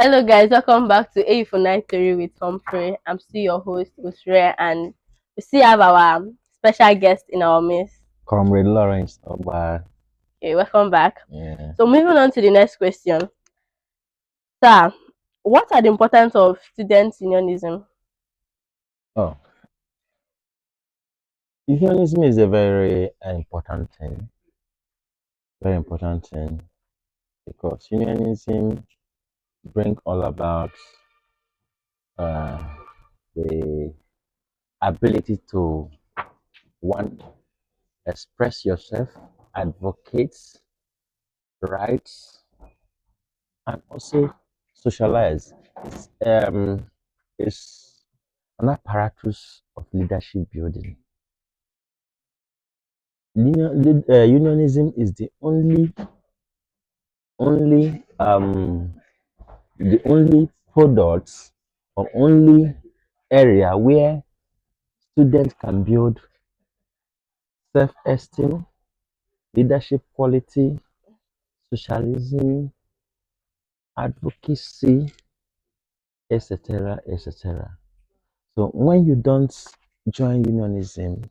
Hello guys, welcome back to A for Night Theory with Humphrey. I'm still your host, Usre, and we still have our special guest in our midst. Comrade Lawrence Oba. Okay, welcome back. Yeah. So moving on to the next question. Sir, what are the importance of student unionism? Oh, unionism is a very important thing. Very important thing because unionism bring all about uh, the ability to one express yourself, advocate rights, and also socialize. It's an apparatus of leadership building. Unionism is the only the only product or only area where students can build self-esteem, leadership quality, socialism, advocacy, etc., etc. So when you don't join unionism,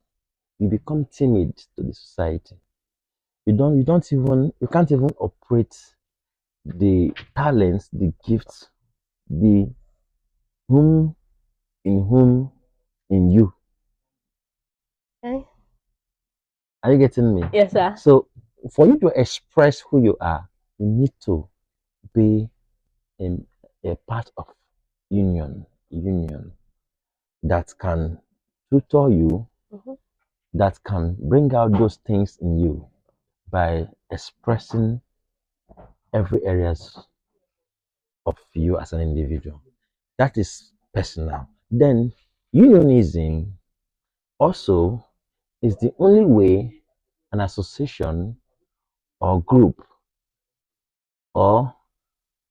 you become timid to the society. You can't even operate the talents, the gifts, the whom whom in you. Okay. Are you getting me? Yes, sir. So for you to express who you are, you need to be in a part of union that can tutor you, Mhm. that can bring out those things in you by expressing every areas of you as an individual. That is personal. Then unionism also is the only way an association or group or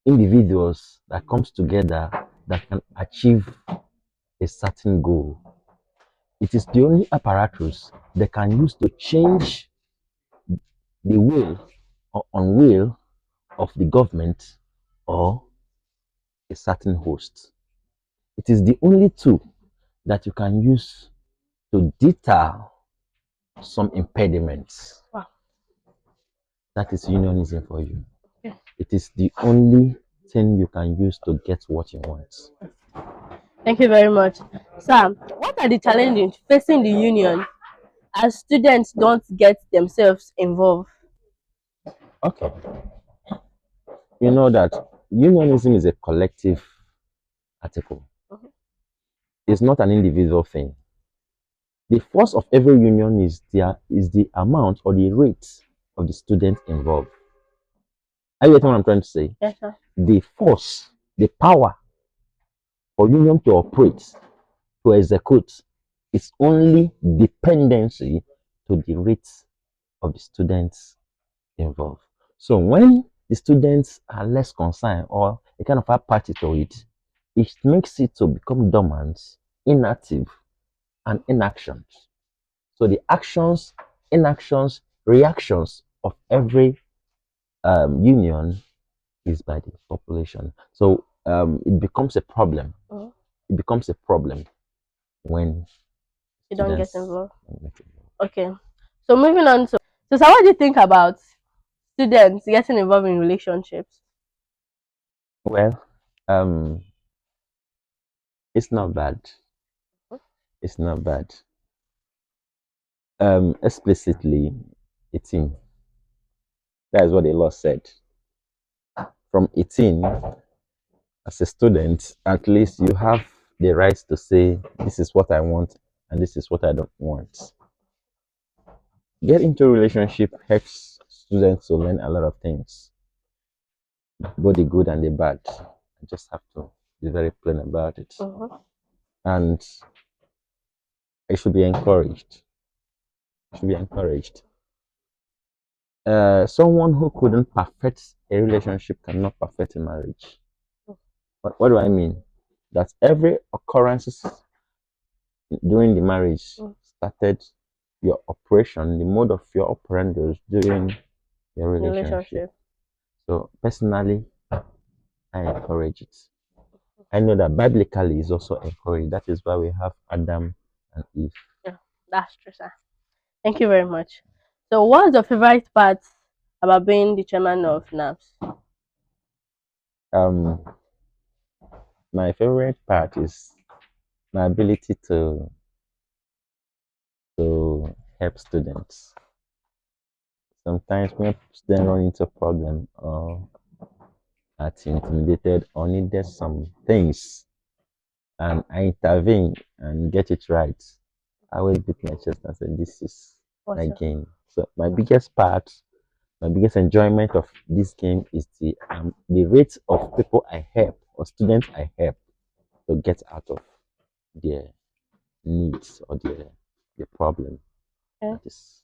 individuals that comes together that can achieve a certain goal. It is the only apparatus they can use to change the will or unwill of the government or a certain host. It is the only tool that you can use to deter some impediments. Wow. That is unionism for you. Okay. It is the only thing you can use to get what you want. Thank you very much. Sir, what are the challenges facing the union as students don't get themselves involved? Okay. You know that unionism is a collective article. Mhm. It's not an individual thing. The force of every union is the amount or the rate of the students involved. Are you getting what I'm trying to say? Yes, sir. The force, the power for union to operate, to execute, is only dependency to the rate of the students involved. So when the students are less concerned or a kind of apathy to it, it makes it to become dormant, inactive, and inaction. So the actions, inactions, reactions of every union is by the population. So it becomes a problem. Mhm. It becomes a problem when You don't get students involved. don't get involved. Okay. So moving on to sir, what do you think about students getting involved in relationships? Well, um, it's not bad. It's not bad. Explicitly, 18. That is what the law said. From 18, as a student, at least you have the right to say, this is what I want and this is what I don't want. Get into a relationship helps students to learn a lot of things, both the good and the bad. I just have to be very plain about it. Mhm. And it should be encouraged. It should be encouraged. Someone who couldn't perfect a relationship cannot perfect a marriage. What do I mean? That every occurrences during the marriage Mm. started your operation, the mode of your operandi during your relationship. Relationship. So personally, I encourage it. I know that biblically is also encouraged. That is why we have Adam and Eve. Yeah, that's true, sir. Thank you very much. So, what's your favorite part about being the chairman of NAPS? Um, my favorite part is my ability to help students. Sometimes when students run into a problem or are intimidated or needed some things, and I intervene and get it right, I always beat my chest and say, "This is my Awesome. game." So my biggest enjoyment of this game is the rate of people I help or students I help to get out of their needs or their problem. Okay. That is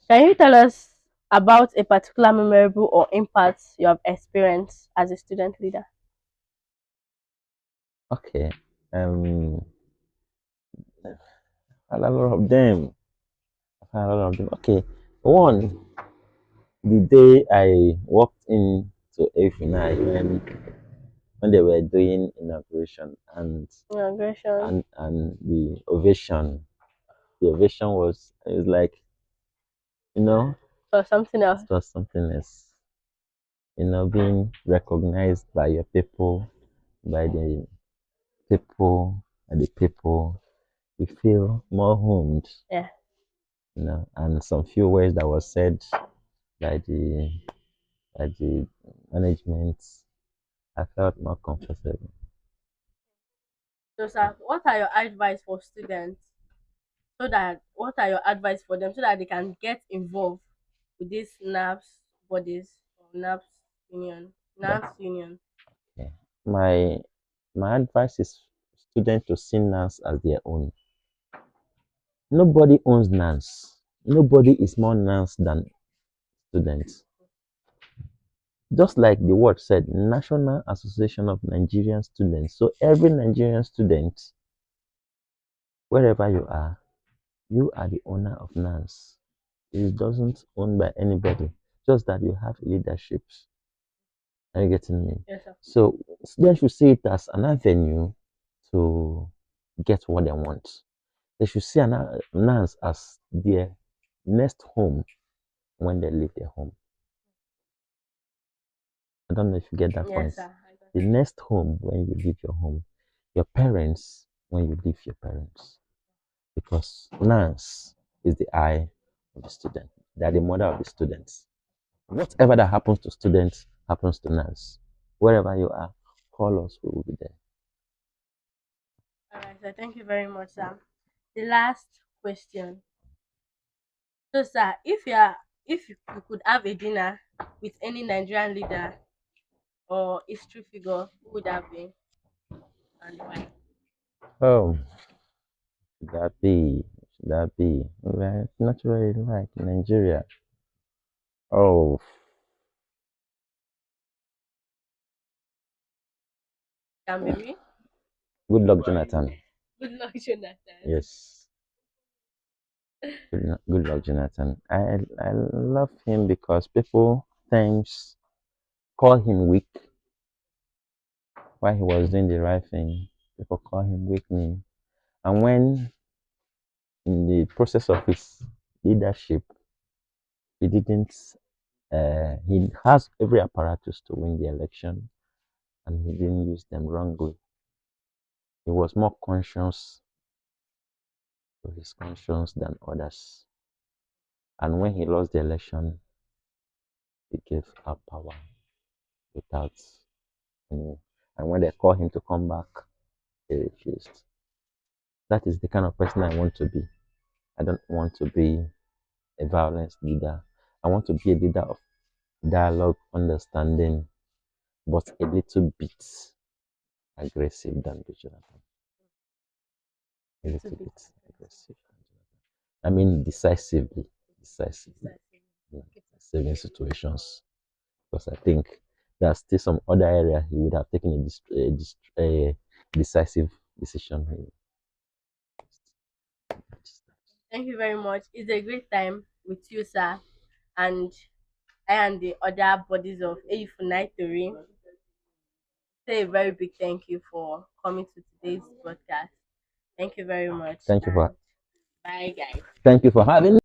Can you tell us about a particular memorable or impact you have experienced as a student leader? okay. Um, a lot of them. A lot of them. Okay. One, the day I walked into AFNI when they were doing inauguration Inauguration and the ovation was it was like you know or something else? it was something else. Being recognized by your people, by the people and the people, you feel more homed. Yeah. And some few words that was said by the management, I felt more comfortable. So, sir, what are your advice for students? So that what are your advice for them so that they can get involved with these NAPS bodies or NAPS union? Yeah. My my advice is students to see NANS as their own. Nobody owns NANS. Nobody is more NANS than students. Just like the word said, National Association of Nigerian Students. So every Nigerian student, wherever you are the owner of NANS. It doesn't owned by anybody. Just that you have leadership. Are you getting me? Yes, sir. So students should see it as an avenue to get what they want. They should see NANS as their next home when they leave their home. I don't know if you get that Yes, point. sir. I got The it. next home when you leave your home. Your parents when you leave your parents. Because NANS is the eye of the student. They are the mother of the students. Whatever that happens to students happens to NANS. Wherever you are, call us, we will be there. All right, sir. Thank you very much, sir. The last question. So, sir, if you could have a dinner with any Nigerian leader or history figure, who would that be and why? Oh, should that be? Well, it's not really like Nigeria. Oh, Can be me. good luck, Jonathan. Good luck, Jonathan. Yes, good luck, Jonathan. I love him because people thanks call him weak while he was doing the right thing. People call him weakling, and when in the process of his leadership, he didn't. He has every apparatus to win the election, and he didn't use them wrongly. He was more conscious to his conscience than others. And when he lost the election, he gave up power without any. And when they called him to come back, he refused. That is the kind of person I want to be. I don't want to be a violence leader. I want to be a leader of dialogue, understanding, but a little bit aggressive than Jonathan. A Little little bit bit aggressive. aggressive. I mean, decisively, Decisive. in Okay. saving situations. Because I think there's still some other area he would have taken a decisive decision. Thank you very much. It's a great time with you, sir, and I and the other bodies of AU Funai say a very big thank you for coming to today's podcast. Thank you very much. Thank you for And bye, guys. thank you for having